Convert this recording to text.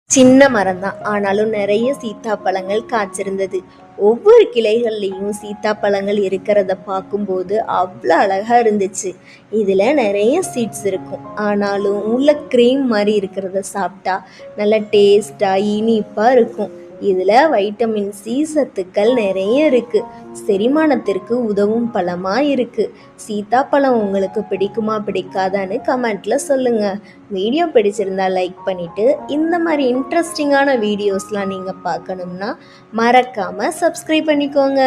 சின்ன மரம்தான், ஆனாலும் நிறைய சீத்தாப்பழங்கள் காய்ச்சிருந்தது. ஒவ்வொரு கிளைகள்லையும் சீத்தாப்பழங்கள் இருக்கிறத பார்க்கும்போது அவ்வளோ அழகா இருந்துச்சு. இதுல நிறைய சீட்ஸ் இருக்கும், ஆனாலும் உள்ள க்ரீம் மாதிரி இருக்கிறத சாப்பிட்டா நல்ல டேஸ்டா இனிப்பா இருக்கும். இதுல வைட்டமின் சி சத்துக்கள் நிறைய இருக்கு. செரிமானத்திற்கு உதவும் பழமா இருக்கு. சீத்தாப்பழம் உங்களுக்கு பிடிக்குமா பிடிக்காதான்னு கமெண்ட்ல சொல்லுங்க. வீடியோ பிடிச்சிருந்தா லைக் பண்ணிட்டு, இந்த மாதிரி இன்ட்ரெஸ்டிங்கான வீடியோஸ்லாம் நீங்க பார்க்கணும்னா மறக்காம சப்ஸ்கிரைப் பண்ணிக்கோங்க.